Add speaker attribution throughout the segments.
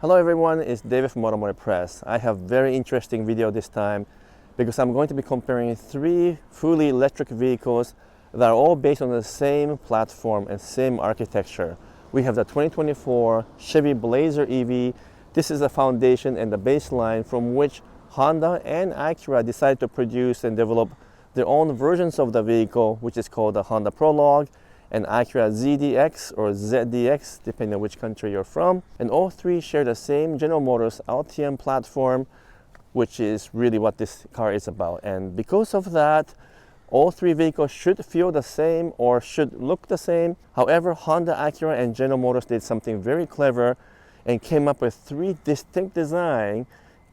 Speaker 1: Hello everyone, it's David from Automotive Press. I have a very interesting video this time because I'm going to be comparing three fully electric vehicles that are all based on the same platform and same architecture. We have the 2024 Chevy BLAZER EV. This is the foundation and the baseline from which Honda and Acura decided to produce and develop their own versions of the vehicle, which is called the Honda Prologue, and Acura ZDX or ZDX, depending on which country you're from. And all three share the same General Motors LTM platform, which is really what this car is about. And because of that, all three vehicles should feel the same or should look the same. However, Honda, Acura, and General Motors did something very clever and came up with three distinct designs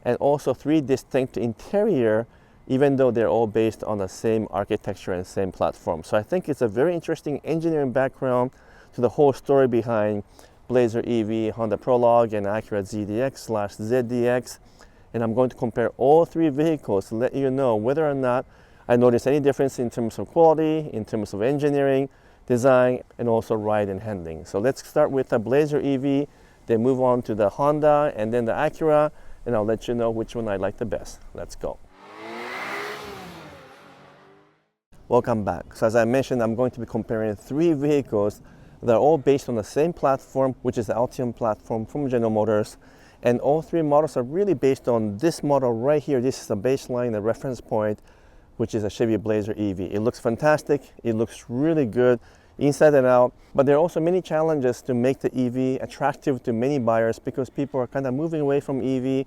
Speaker 1: and also three distinct interior, even though they're all based on the same architecture and same platform. So I think it's a very interesting engineering background to the whole story behind BLAZER EV, Honda Prologue, and Acura ZDX/ZDX. And I'm going to compare all three vehicles to let you know whether or not I notice any difference in terms of quality, in terms of engineering, design, and also ride and handling. So let's start with the BLAZER EV, then move on to the Honda and then the Acura, and I'll let you know which one I like the best. Let's go. Welcome back. So as I mentioned, I'm going to be comparing three vehicles that are all based on the same platform, which is the Altium platform from General Motors. And all three models are really based on this model right here. This is the baseline, the reference point, which is a Chevy BLAZER EV. It looks fantastic. It looks really good inside and out. But there are also many challenges to make the EV attractive to many buyers because people are kind of moving away from EV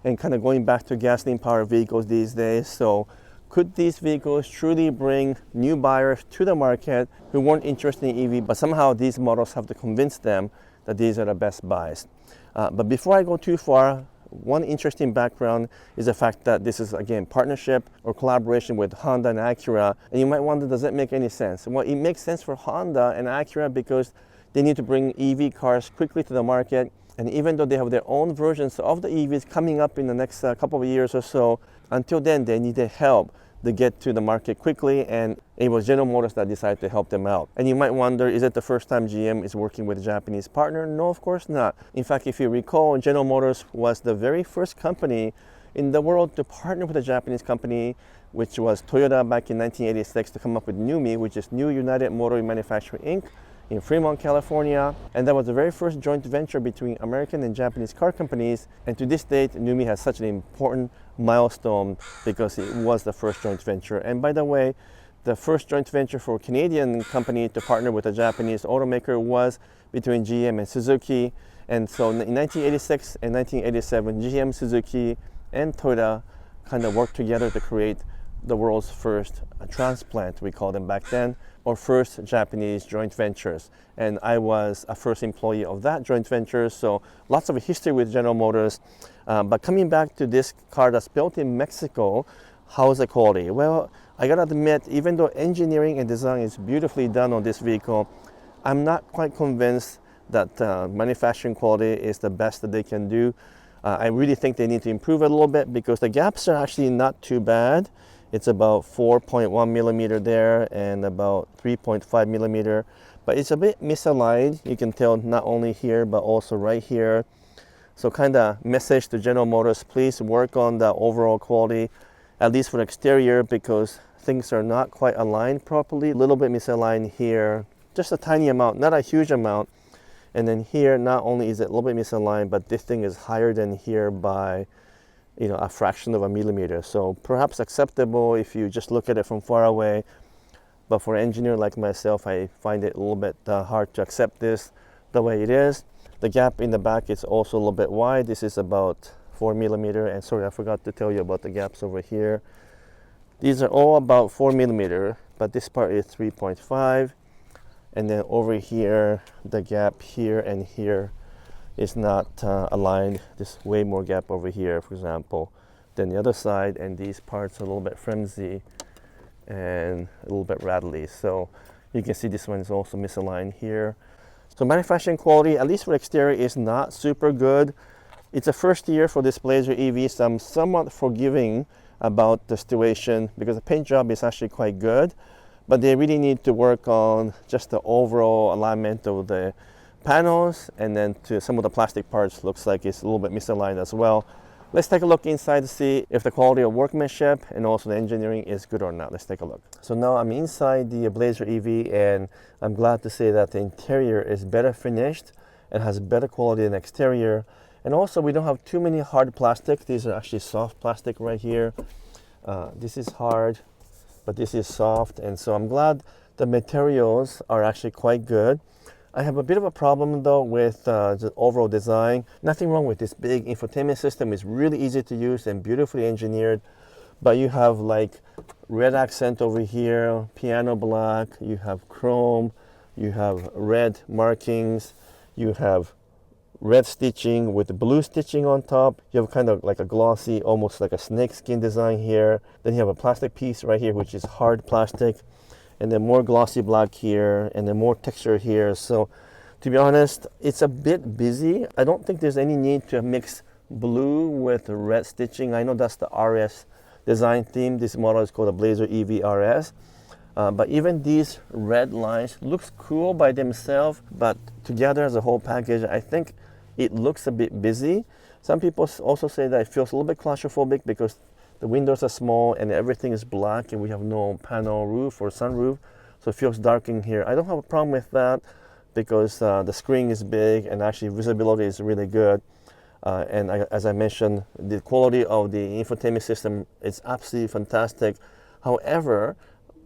Speaker 1: and kind of going back to gasoline-powered vehicles these days. So could these vehicles truly bring new buyers to the market who weren't interested in EV, but somehow these models have to convince them that these are the best buys? But before I go too far, one interesting background is the fact that this is, again, partnership or collaboration with Honda and Acura. And you might wonder, does that make any sense? Well, it makes sense for Honda and Acura because they need to bring EV cars quickly to the market. And even though they have their own versions of the EVs coming up in the next couple of years or so, until then, they needed help to get to the market quickly, and it was General Motors that decided to help them out. And you might wonder, is it the first time GM is working with a Japanese partner? No, of course not. In fact, if you recall, General Motors was the very first company in the world to partner with a Japanese company, which was Toyota back in 1986 to come up with NUMI, which is New United Motor Manufacturing Inc. in Fremont, California. And that was the very first joint venture between American and Japanese car companies. And to this date, NUMI has such an important milestone because it was the first joint venture. And by the way, the first joint venture for a Canadian company to partner with a Japanese automaker was between GM and Suzuki. And so in 1986 and 1987, GM, Suzuki, and Toyota kind of worked together to create the world's first transplant, we called them back then, or first Japanese joint ventures. And I was a first employee of that joint venture, so lots of history with General Motors. But coming back to this car that's built in Mexico, how's the quality? Well, I gotta admit, even though engineering and design is beautifully done on this vehicle, I'm not quite convinced that manufacturing quality is the best that they can do. I really think they need to improve it a little bit because the gaps are actually not too bad. It's about 4.1 millimeter there and about 3.5 millimeter, but it's a bit misaligned. You can tell not only here, but also right here. So kind of message to General Motors, please work on the overall quality, at least for the exterior, because things are not quite aligned properly. A little bit misaligned here, just a tiny amount, not a huge amount. And then here, not only is it a little bit misaligned, but this thing is higher than here by a fraction of a millimeter. So perhaps acceptable if you just look at it from far away. But for an engineer like myself, I find it a little bit hard to accept this the way it is. The gap in the back is also a little bit wide. This is about 4 millimeter. And sorry, I forgot to tell you about the gaps over here. These are all about 4 millimeter, but this part is 3.5. And then over here, the gap here and here is not aligned. There's way more gap over here, for example, than the other side, and these parts are a little bit flimsy and a little bit rattly. So you can see this one is also misaligned here. So manufacturing quality, at least for exterior, is not super good. It's a first year for this BLAZER EV, so I'm somewhat forgiving about the situation because the paint job is actually quite good, but they really need to work on just the overall alignment of the panels, and then to some of the plastic parts looks like it's a little bit misaligned as well. Let's take a look inside to see if the quality of workmanship and also the engineering is good or not. Let's take a look. So now I'm inside the BLAZER EV, and I'm glad to say that the interior is better finished and has better quality than exterior. And also we don't have too many hard plastic. These are actually soft plastic right here. This is hard, but this is soft, and so I'm glad the materials are actually quite good. I have a bit of a problem though with the overall design. Nothing wrong with this big infotainment system. It's really easy to use and beautifully engineered, but you have like red accent over here, piano black, you have chrome, you have red markings, you have red stitching with the blue stitching on top. You have kind of like a glossy, almost like a snake skin design here. Then you have a plastic piece right here, which is hard plastic, and then more glossy black here, and then more texture here. So to be honest, it's a bit busy. I don't think there's any need to mix blue with red stitching. I know that's the RS design theme. This model is called the BLAZER EV RS. But even these red lines looks cool by themselves, but together as a whole package, I think it looks a bit busy. Some people also say that it feels a little bit claustrophobic because the windows are small and everything is black and we have no panel roof or sunroof, so it feels dark in here. I don't have a problem with that because the screen is big and actually visibility is really good. As I mentioned, the quality of the infotainment system is absolutely fantastic. However,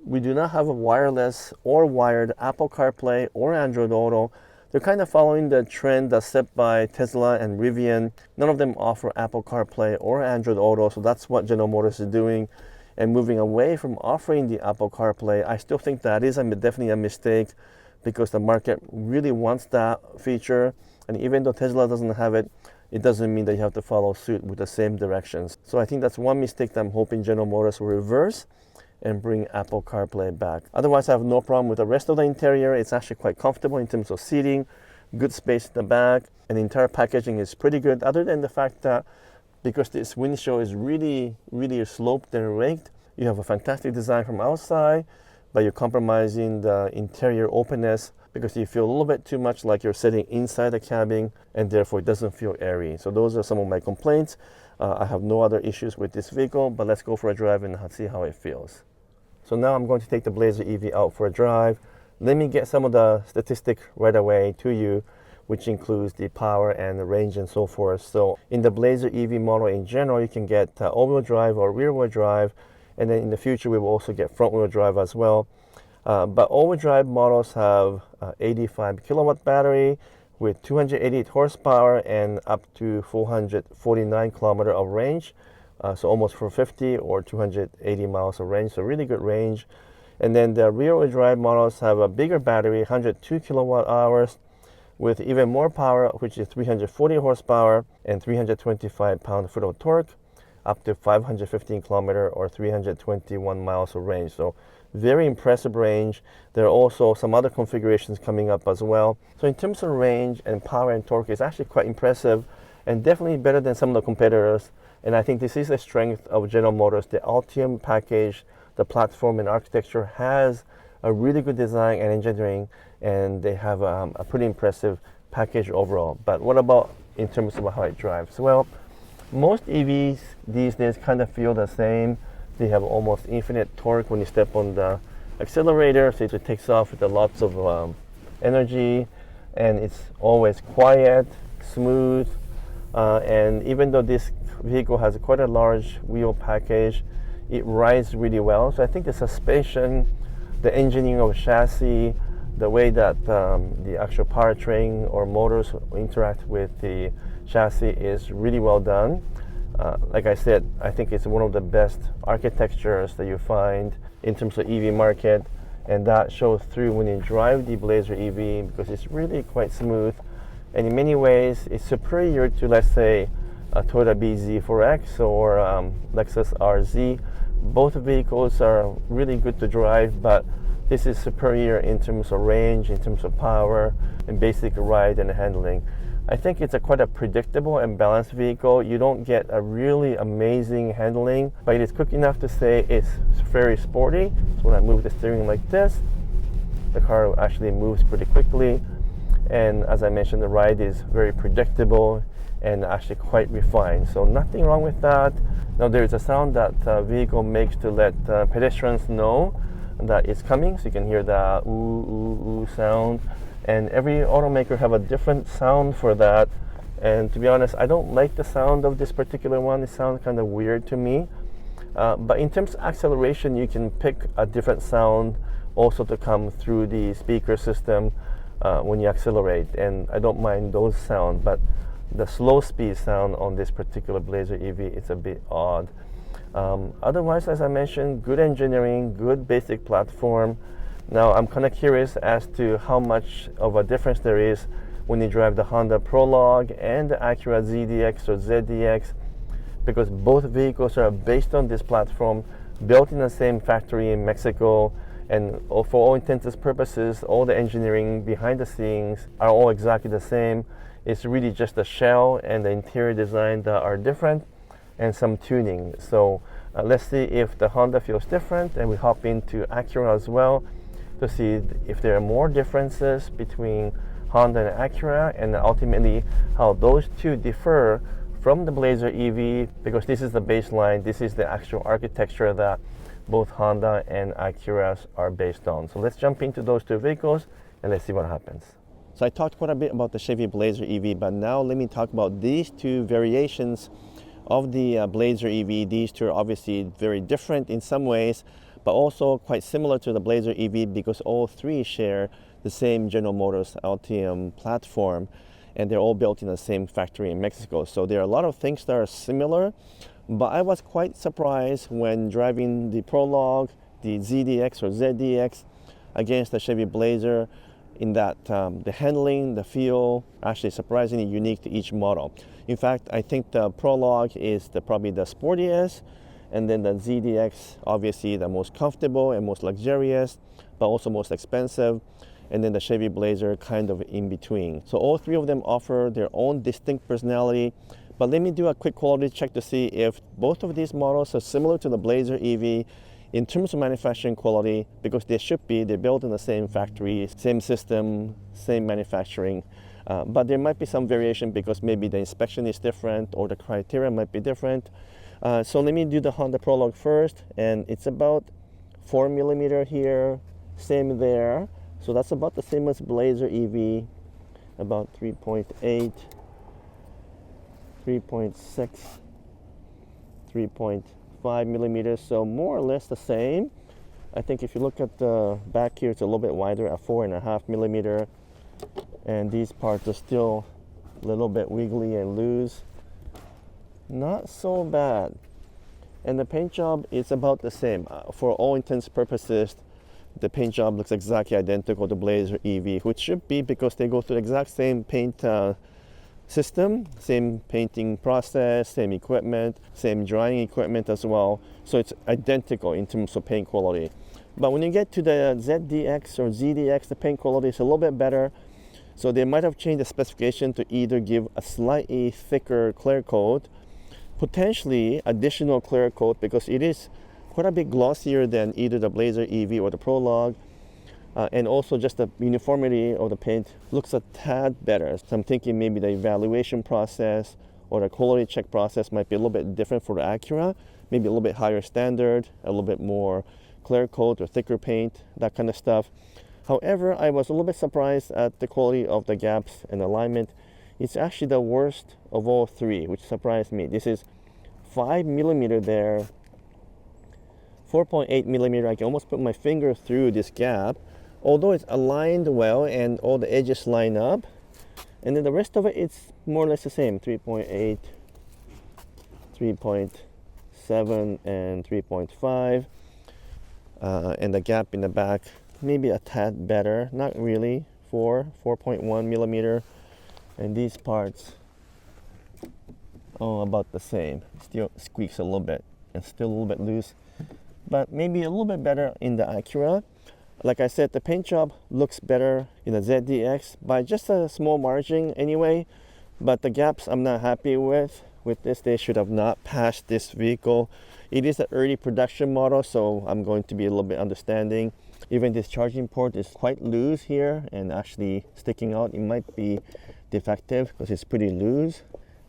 Speaker 1: we do not have a wireless or wired Apple CarPlay or Android Auto. They're kind of following the trend that's set by Tesla and Rivian. None of them offer Apple CarPlay or Android Auto, so that's what General Motors is doing and moving away from offering the Apple CarPlay. I still think that is definitely a mistake because the market really wants that feature, and even though Tesla doesn't have it, it doesn't mean that you have to follow suit with the same directions. So I think that's one mistake that I'm hoping General Motors will reverse and bring Apple CarPlay back. Otherwise, I have no problem with the rest of the interior. It's actually quite comfortable in terms of seating, good space in the back, and the entire packaging is pretty good, other than the fact that because this windshield is really sloped and raked, you have a fantastic design from outside, but you're compromising the interior openness because you feel a little bit too much like you're sitting inside the cabin, and therefore it doesn't feel airy. So those are some of my complaints. I have no other issues with this vehicle, but let's go for a drive and see how it feels. So now I'm going to take the BLAZER EV out for a drive. Let me get some of the statistics right away to you, which includes the power and the range and so forth. So in the BLAZER EV model in general, you can get all-wheel drive or rear-wheel drive, and then in the future we will also get front-wheel drive as well. But all-wheel drive models have 85 kilowatt battery with 288 horsepower and up to 449 kilometer of range. So almost 450 or 280 miles of range, so really good range. And then the rear-wheel drive models have a bigger battery, 102 kilowatt hours, with even more power, which is 340 horsepower and 325 pound-foot of torque, up to 515 kilometer or 321 miles of range. So very impressive range. There are also some other configurations coming up as well. So in terms of range and power and torque, it's actually quite impressive and definitely better than some of the competitors. And I think this is the strength of General Motors. The Ultium package, the platform and architecture has a really good design and engineering, and they have a pretty impressive package overall. But what about in terms of how it drives? Well, most EVs these days kind of feel the same. They have almost infinite torque when you step on the accelerator, so it takes off with lots of energy, and it's always quiet, smooth, and even though this vehicle has quite a large wheel package, it rides really well. So I think the suspension, the engineering of chassis, the way that the actual powertrain or motors interact with the chassis is really well done. Like I said, I think it's one of the best architectures that you find in terms of EV market, and that shows through when you drive the BLAZER EV because it's really quite smooth, and in many ways it's superior to, let's say, a Toyota BZ4X or Lexus RZ. Both vehicles are really good to drive, but this is superior in terms of range, in terms of power, and basic ride and handling. I think it's quite a predictable and balanced vehicle. You don't get a really amazing handling, but it is quick enough to say it's very sporty. So when I move the steering like this, the car actually moves pretty quickly. And as I mentioned, the ride is very predictable and actually quite refined. So nothing wrong with that. Now there is a sound that vehicle makes to let pedestrians know that it's coming. So you can hear the ooh, ooh, ooh sound. And every automaker have a different sound for that. And to be honest, I don't like the sound of this particular one. It sounds kind of weird to me. But in terms of acceleration, you can pick a different sound also to come through the speaker system when you accelerate. And I don't mind those sounds, but the slow speed sound on this particular BLAZER EV is a bit odd. Otherwise, as I mentioned, good engineering, good basic platform. Now I'm kind of curious as to how much of a difference there is when you drive the Honda Prologue and the Acura ZDX or ZDX, because both vehicles are based on this platform, built in the same factory in Mexico, and for all intents and purposes, all the engineering behind the scenes are all exactly the same. It's really just the shell and the interior design that are different and some tuning. So let's see if the Honda feels different, and we hop into Acura as well to see if there are more differences between Honda and Acura, and ultimately how those two differ from the BLAZER EV, because this is the baseline, this is the actual architecture that both Honda and Acura are based on. So let's jump into those two vehicles and let's see what happens. So I talked quite a bit about the Chevy BLAZER EV, but now let me talk about these two variations of the BLAZER EV. These two are obviously very different in some ways, but also quite similar to the BLAZER EV because all three share the same General Motors Altium platform, and they're all built in the same factory in Mexico. So there are a lot of things that are similar, but I was quite surprised when driving the Prologue, the ZDX or ZDX against the Chevy BLAZER, in that the handling, the feel, actually surprisingly unique to each model. In fact, I think the Prologue is probably the sportiest, and then the ZDX, obviously the most comfortable and most luxurious, but also most expensive. And then the Chevy BLAZER kind of in between. So all three of them offer their own distinct personality. But let me do a quick quality check to see if both of these models are similar to the BLAZER EV in terms of manufacturing quality, because they should be. They're built in the same factory, same system, same manufacturing. But there might be some variation because maybe the inspection is different or the criteria might be different. So let me do the Honda Prologue first, and it's about 4mm here, same there. So that's about the same as BLAZER EV, about 3.8, 3.6, 3.5mm, so more or less the same. I think if you look at the back here, it's a little bit wider at 4.5mm, and these parts are still a little bit wiggly and loose. Not so bad. And the paint job is about the same. For all intents and purposes, the paint job looks exactly identical to BLAZER EV, which should be because they go through the exact same paint system, same painting process, same equipment, same drying equipment as well. So it's identical in terms of paint quality. But when you get to the ZDX or ZDX, the paint quality is a little bit better. So they might have changed the specification to either give a slightly thicker clear coat, potentially additional clear coat, because it is quite a bit glossier than either the BLAZER EV or the Prologue, and also just the uniformity of the paint looks a tad better. So I'm thinking maybe the evaluation process or the quality check process might be a little bit different for the Acura, maybe a little bit higher standard, a little bit more clear coat or thicker paint, that kind of stuff. However, I was a little bit surprised at the quality of the gaps and alignment. It's actually the worst of all three, which surprised me. This is 5mm there, 4.8mm. I can almost put my finger through this gap, although it's aligned well and all the edges line up. And then the rest of it, it's more or less the same, 3.8, 3.7, and 3.5. And the gap in the back, maybe a tad better, not really, 4.1mm. And these parts, about the same. Still squeaks a little bit and still a little bit loose, but maybe a little bit better in the Acura. Like I said, the paint job looks better in the ZDX by just a small margin anyway, but the gaps I'm not happy with. With this, they should have not passed this vehicle. It is an early production model, so I'm going to be a little bit understanding. Even this charging port is quite loose here and actually sticking out. It might be defective because it's pretty loose,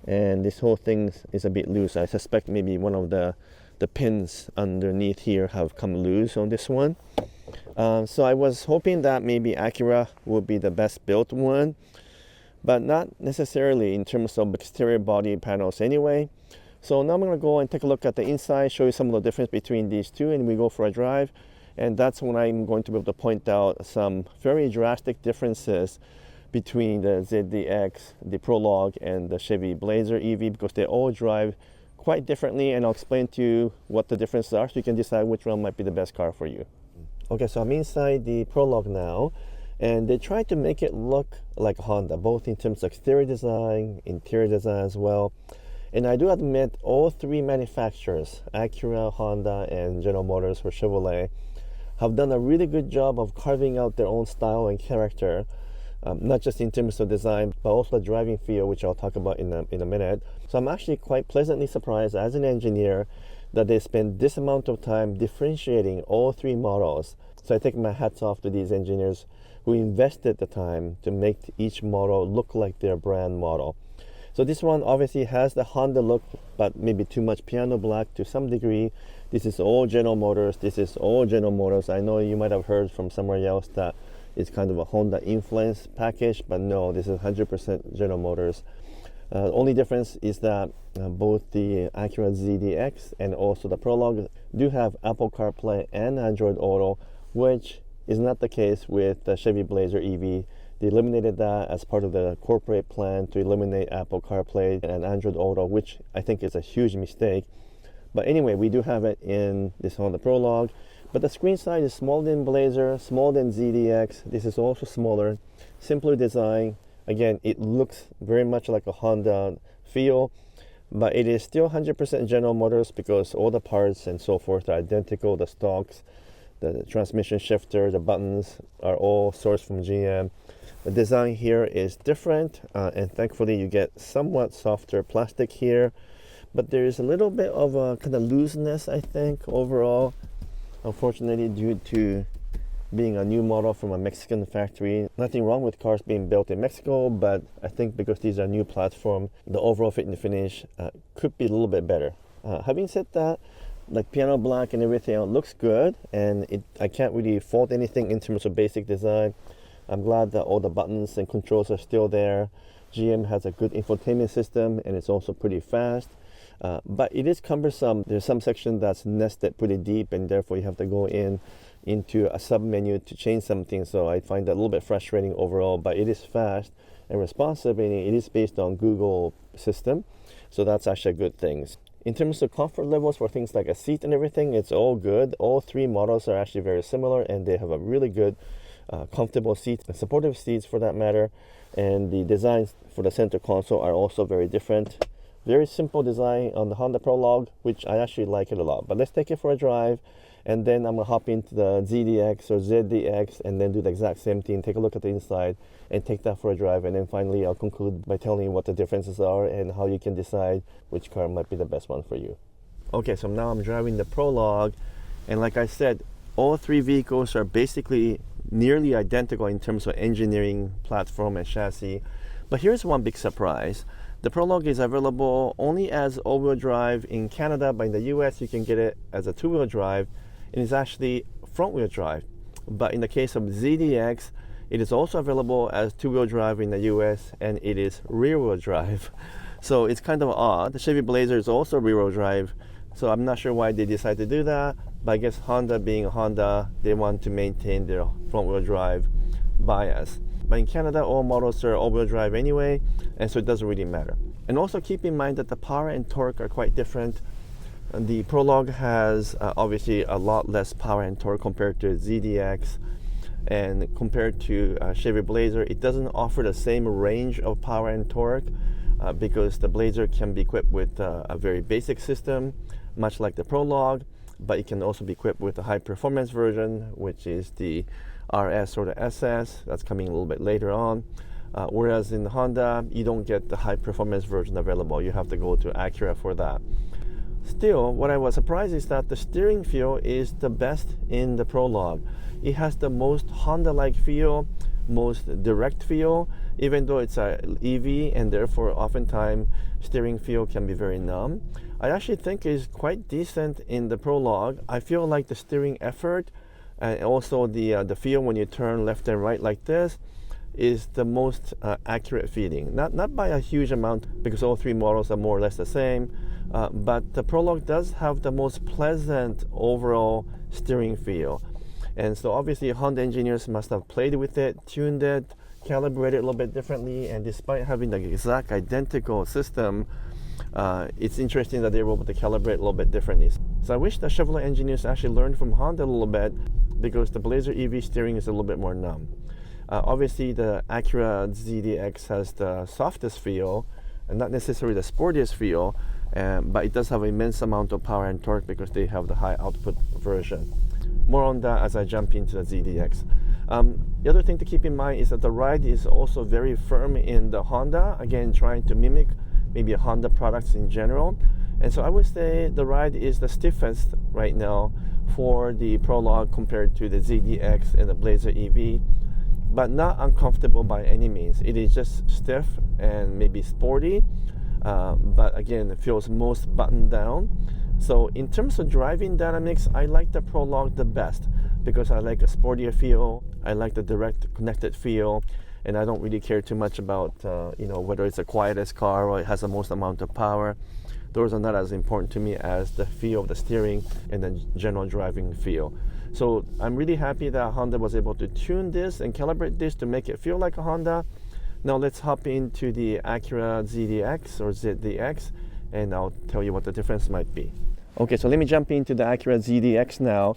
Speaker 1: and this whole thing is a bit loose. I suspect maybe one of the pins underneath here have come loose on this one. So I was hoping that maybe Acura would be the best built one, but not necessarily in terms of exterior body panels anyway. So now I'm going to go and take a look at the inside, show you some of the difference between these two, and we go for a drive. And that's when I'm going to be able to point out some very drastic differences between the ZDX, the Prologue, and the Chevy BLAZER EV, because they all drive quite differently, and I'll explain to you what the differences are so you can decide which one might be the best car for you. Okay, so I'm inside the Prologue now, and they tried to make it look like a Honda, both in terms of exterior design, interior design as well. And I do admit all three manufacturers, Acura, Honda, and General Motors for Chevrolet, have done a really good job of carving out their own style and character, not just in terms of design, but also the driving feel, which I'll talk about in a minute. So I'm actually quite pleasantly surprised as an engineer that they spend this amount of time differentiating all three models. So I take my hats off to these engineers who invested the time to make each model look like their brand model. So this one obviously has the Honda look, but maybe too much piano black to some degree. This is all General Motors. This is all General Motors. I know you might have heard from somewhere else that it's kind of a Honda influence package, but no, this is 100% General Motors. The only difference is that both the Acura ZDX and also the Prologue do have Apple CarPlay and Android Auto, which is not the case with the Chevy BLAZER EV. They eliminated that as part of the corporate plan to eliminate Apple CarPlay and Android Auto, which I think is a huge mistake. But anyway, we do have it in this Honda Prologue. But the screen size is smaller than BLAZER, smaller than ZDX. This is also smaller, simpler design. Again, it looks very much like a Honda feel, but it is still 100% General Motors because all the parts and so forth are identical. The stalks, the transmission shifter, the buttons are all sourced from GM. The design here is different, and thankfully you get somewhat softer plastic here, but there is a little bit of a kind of looseness, I think, overall. Unfortunately, due to being a new model from a Mexican factory. Nothing wrong with cars being built in Mexico, but I think because these are new platform, the overall fit and finish could be a little bit better. Having said that, like piano black and everything else looks good, and I can't really fault anything in terms of basic design. I'm glad that all the buttons and controls are still there. GM has a good infotainment system, and it's also pretty fast. But it is cumbersome. There's some section that's nested pretty deep, and therefore you have to go into a sub menu to change something. So I find that a little bit frustrating overall, but it is fast and responsive, and it is based on Google system. So that's actually a good thing. In terms of comfort levels for things like a seat and everything, it's all good. All three models are actually very similar, and they have a really good comfortable seats and supportive seats for that matter. And the designs for the center console are also very different. Very simple design on the Honda Prologue, which I actually like it a lot. But let's take it for a drive, and then I'm gonna hop into the ZDX or ZDX and then do the exact same thing, take a look at the inside and take that for a drive. And then finally I'll conclude by telling you what the differences are and how you can decide which car might be the best one for you. Okay, so now I'm driving the Prologue, and like I said, all three vehicles are basically nearly identical in terms of engineering, platform, and chassis. But here's one big surprise. The Prologue is available only as all-wheel drive in Canada, but in the US you can get it as a two-wheel drive, and it's actually front-wheel drive. But in the case of ZDX, it is also available as two-wheel drive in the US, and it is rear-wheel drive. So it's kind of odd. The Chevy BLAZER is also rear-wheel drive, so I'm not sure why they decided to do that, but I guess Honda being Honda, they want to maintain their front-wheel drive bias. But in Canada, all models are all-wheel drive anyway, and so it doesn't really matter. And also keep in mind that the power and torque are quite different. The Prologue has obviously a lot less power and torque compared to ZDX, and compared to Chevy BLAZER, it doesn't offer the same range of power and torque because the BLAZER can be equipped with a very basic system, much like the Prologue, but it can also be equipped with a high performance version, which is the RS or the SS. That's coming a little bit later on. Whereas in Honda, you don't get the high performance version available. You have to go to Acura for that. Still, what I was surprised is that the steering feel is the best in the Prologue. It has the most Honda-like feel, most direct feel, even though it's an EV and therefore oftentimes steering feel can be very numb. I actually think it's quite decent in the Prologue. I feel like the steering effort and also the feel when you turn left and right like this is the most accurate feeling. Not by a huge amount, because all three models are more or less the same, but the Prologue does have the most pleasant overall steering feel. And so obviously Honda engineers must have played with it, tuned it, calibrated it a little bit differently, and despite having the exact identical system, it's interesting that they were able to calibrate a little bit differently. So I wish the Chevrolet engineers actually learned from Honda a little bit, because the BLAZER EV steering is a little bit more numb. Obviously the Acura ZDX has the softest feel, and not necessarily the sportiest feel, but it does have an immense amount of power and torque because they have the high output version. More on that as I jump into the ZDX. The other thing to keep in mind is that the ride is also very firm in the Honda, again trying to mimic maybe Honda products in general. And so I would say the ride is the stiffest right now for the Prologue compared to the ZDX and the BLAZER EV, but not uncomfortable by any means. It is just stiff and maybe sporty, but again, it feels most buttoned down. So in terms of driving dynamics, I like the Prologue the best because I like a sportier feel, I like the direct connected feel, and I don't really care too much about whether it's the quietest car or it has the most amount of power. Those are not as important to me as the feel of the steering and the general driving feel. So I'm really happy that Honda was able to tune this and calibrate this to make it feel like a Honda. Now let's hop into the Acura ZDX or ZDX, and I'll tell you what the difference might be. Okay, so let me jump into the Acura ZDX now.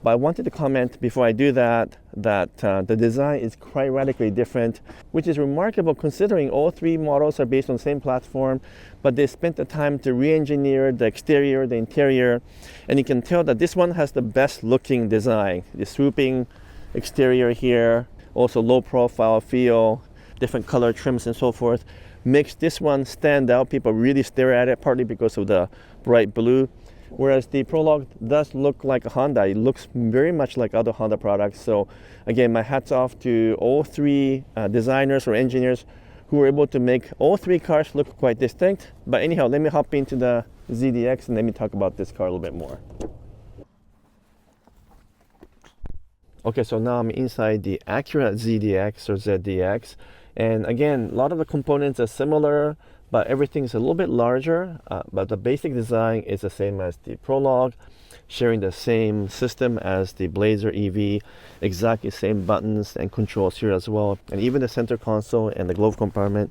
Speaker 1: But I wanted to comment before I do that the design is quite radically different, which is remarkable considering all three models are based on the same platform, but they spent the time to re-engineer the exterior, the interior, and you can tell that this one has the best looking design. The swooping exterior here, also low profile feel, different color trims and so forth, makes this one stand out. People really stare at it, partly because of the bright blue. Whereas the Prologue does look like a Honda. It looks very much like other Honda products. So again, my hat's off to all three designers or engineers who were able to make all three cars look quite distinct. But anyhow, let me hop into the ZDX and let me talk about this car a little bit more. Okay, so now I'm inside the Acura ZDX or ZDX. And again, a lot of the components are similar, but everything's a little bit larger, but the basic design is the same as the Prologue, sharing the same system as the BLAZER EV, exactly same buttons and controls here as well, and even the center console and the glove compartment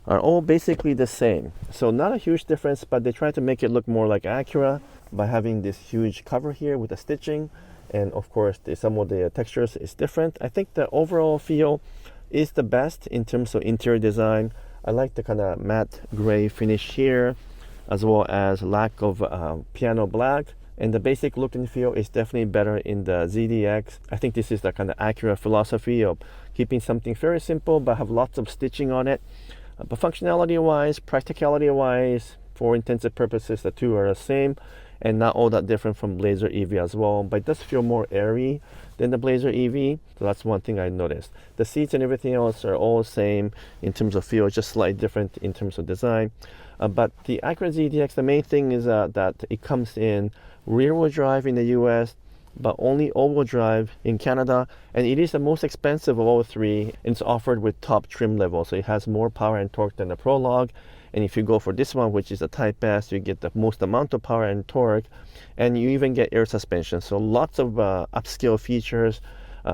Speaker 1: are all basically the same. So not a huge difference, but they try to make it look more like Acura by having this huge cover here with the stitching, and of course some of the textures is different. I think the overall feel is the best in terms of interior design. I like the kind of matte gray finish here, as well as lack of piano black. And the basic look and feel is definitely better in the ZDX. I think this is the kind of Acura philosophy of keeping something very simple, but have lots of stitching on it. But functionality-wise, practicality-wise, for intensive purposes, the two are the same and not all that different from BLAZER EV as well. But it does feel more airy than the BLAZER EV, so that's one thing I noticed. The seats and everything else are all the same in terms of feel, just slightly different in terms of design. But the Acura ZDX, the main thing is that it comes in rear-wheel drive in the US, but only all-wheel drive in Canada, and it is the most expensive of all three, and it's offered with top trim level, so it has more power and torque than the Prologue. And if you go for this one, which is a Type S, you get the most amount of power and torque, and you even get air suspension. So lots of upscale features.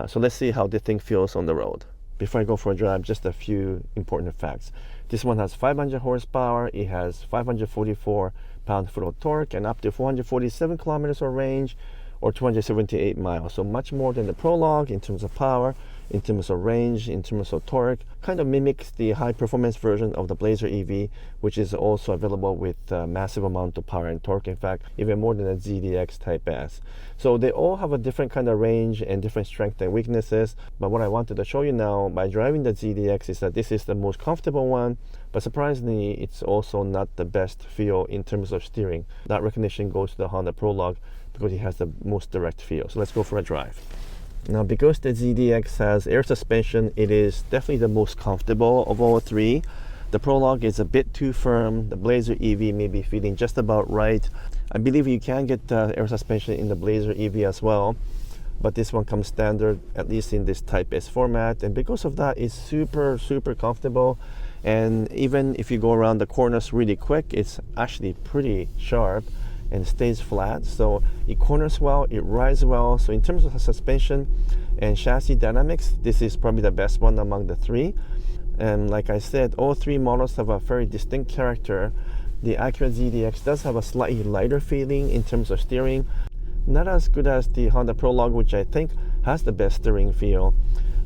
Speaker 1: So let's see how the thing feels on the road. Before I go for a drive, just a few important facts. This one has 500 horsepower. It has 544 pound-foot of torque and up to 447 kilometers of range, or 278 miles. So much more than the Prologue in terms of power. in terms of range, in terms of torque. Kind of mimics the high performance version of the BLAZER EV, which is also available with a massive amount of power and torque. In fact, even more than the ZDX Type S. So they all have a different kind of range and different strengths and weaknesses. But what I wanted to show you now by driving the ZDX is that this is the most comfortable one, but surprisingly, it's also not the best feel in terms of steering. That recognition goes to the Honda Prologue because it has the most direct feel. So let's go for a drive. Now, because the ZDX has air suspension, it is definitely the most comfortable of all three. The Prologue is a bit too firm. The BLAZER EV may be feeling just about right. I believe you can get air suspension in the BLAZER EV as well, but this one comes standard, at least in this Type S format, and because of that, it's super comfortable. And even if you go around the corners really quick, it's actually pretty sharp and stays flat, so it corners well, it rides well. So in terms of suspension and chassis dynamics, this is probably the best one among the three. And like I said, all three models have a very distinct character. The Acura ZDX does have a slightly lighter feeling in terms of steering, not as good as the Honda Prologue, which I think has the best steering feel,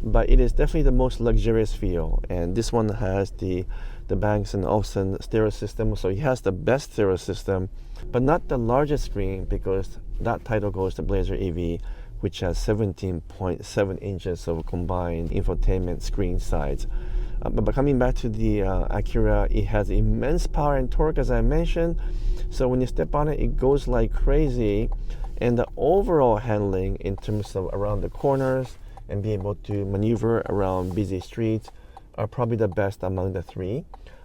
Speaker 1: but it is definitely the most luxurious feel. And this one has the Bang & Olufsen stereo system, so it has the best stereo system, but not the largest screen, because that title goes to BLAZER EV, which has 17.7 inches of combined infotainment screen size. But coming back to the Acura, it has immense power and torque, as I mentioned. So when you step on it, it goes like crazy. And the overall handling in terms of around the corners and being able to maneuver around busy streets are probably the best among the three.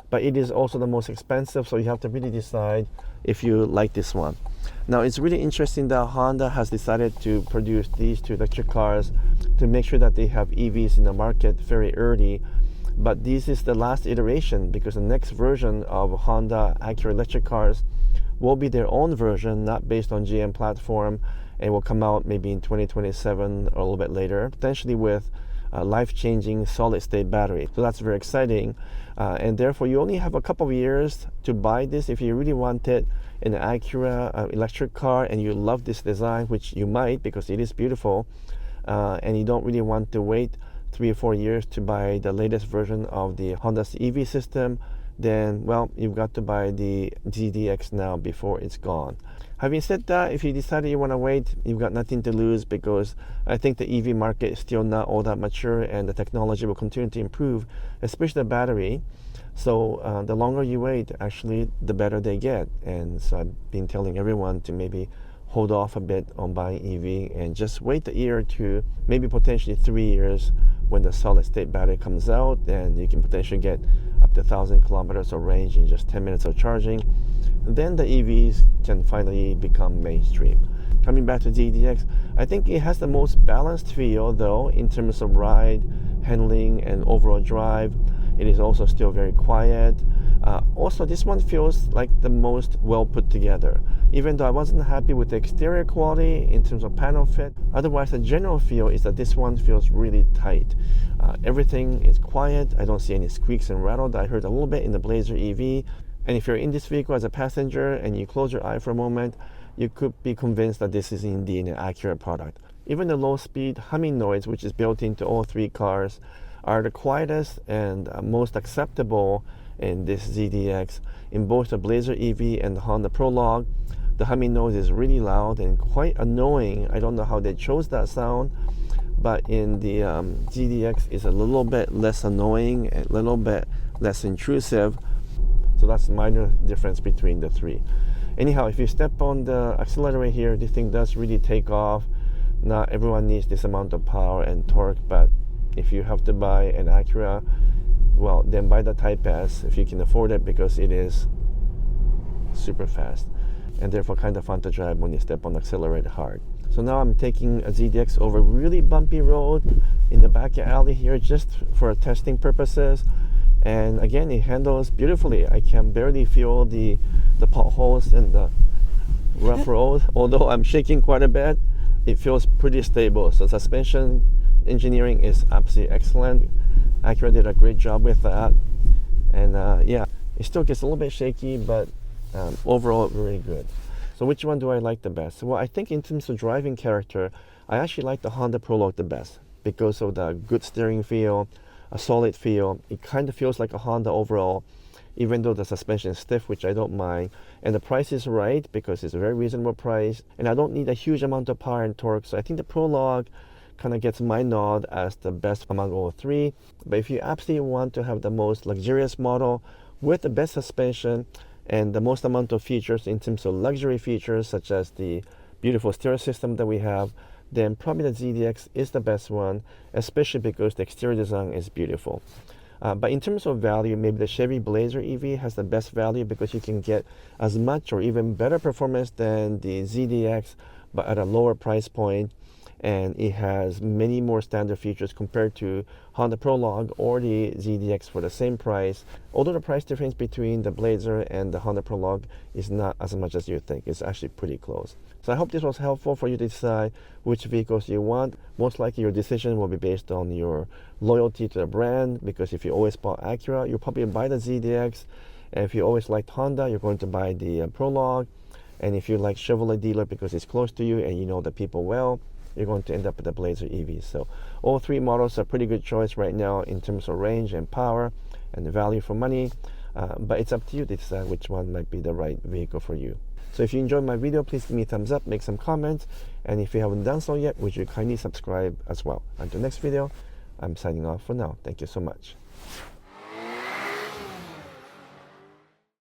Speaker 1: But it is also the most expensive, so you have to really decide if you like this one. Now, it's really interesting that Honda has decided to produce these two electric cars to make sure that they have EVs in the market very early. But this is the last iteration, because the next version of Honda Acura electric cars will be their own version, not based on GM platform, and will come out maybe in 2027 or a little bit later, potentially with a life-changing solid-state battery. So that's very exciting, and therefore you only have a couple of years to buy this if you really wanted an Acura electric car and you love this design, which you might because it is beautiful, and you don't really want to wait 3 or 4 years to buy the latest version of the Honda's EV system. Then, well, you've got to buy the ZDX now before it's gone. Having said that, if you decide you want to wait, you've got nothing to lose, because I think the EV market is still not all that mature and the technology will continue to improve, especially the battery. So the longer you wait, actually, the better they get. And so I've been telling everyone to maybe hold off a bit on buying EV and just wait a year or two, maybe potentially 3 years, when the solid-state battery comes out, and you can potentially get up to 1,000 kilometers of range in just 10 minutes of charging. Then the EVs can finally become mainstream. Coming back to ZDX, I think it has the most balanced feel, though, in terms of ride, handling, and overall drive. It is also still very quiet. Also, this one feels like the most well put together. Even though I wasn't happy with the exterior quality in terms of panel fit, otherwise the general feel is that this one feels really tight. Everything is quiet. I don't see any squeaks and rattles that I heard a little bit in the BLAZER EV. And if you're in this vehicle as a passenger and you close your eye for a moment, you could be convinced that this is indeed an Acura product. Even the low-speed humming noise, which is built into all three cars, are the quietest and most acceptable in this ZDX. In both the BLAZER EV and the Honda Prologue, the humming noise is really loud and quite annoying. I don't know how they chose that sound, but in the ZDX it's a little bit less annoying, a little bit less intrusive. So that's a minor difference between the three. Anyhow, if you step on the accelerator here, this thing does really take off. Not everyone needs this amount of power and torque, but if you have to buy an Acura, well, then buy the Type S if you can afford it, because it is super fast and therefore kind of fun to drive when you step on the accelerator hard. So now I'm taking a ZDX over a really bumpy road in the back alley here just for testing purposes. And again, it handles beautifully. I can barely feel the potholes and the rough road. Although I'm shaking quite a bit, it feels pretty stable. So suspension engineering is absolutely excellent. Acura did a great job with that. And yeah, it still gets a little bit shaky, but overall really good. So which one do I like the best? Well, I think in terms of driving character, I actually like the Honda Prologue the best. because of the good steering feel, a solid feel. It kind of feels like a Honda overall, even though the suspension is stiff, which I don't mind. And the price is right because it's a very reasonable price. And I don't need a huge amount of power and torque. So I think the Prologue kind of gets my nod as the best among all three. But if you absolutely want to have the most luxurious model with the best suspension and the most amount of features in terms of luxury features, such as the beautiful stereo system that we have, then probably the ZDX is the best one, especially because the exterior design is beautiful. But in terms of value, maybe the Chevy BLAZER EV has the best value because you can get as much or even better performance than the ZDX, but at a lower price point. And it has many more standard features compared to Honda Prologue or the ZDX for the same price. Although the price difference between the BLAZER and the Honda Prologue is not as much as you think. It's actually pretty close. So I hope this was helpful for you to decide which vehicles you want. Most likely your decision will be based on your loyalty to the brand, because if you always bought Acura, you'll probably buy the ZDX. And if you always liked Honda, you're going to buy the Prologue. And if you like Chevrolet dealer because it's close to you and you know the people well, you're going to end up with the BLAZER EV. So all three models are pretty good choice right now in terms of range and power and the value for money. But it's up to you to decide which one might be the right vehicle for you. So if you enjoyed my video, please give me a thumbs up, make some comments. And if you haven't done so yet, would you kindly subscribe as well. Until next video, I'm signing off for now. Thank you so much.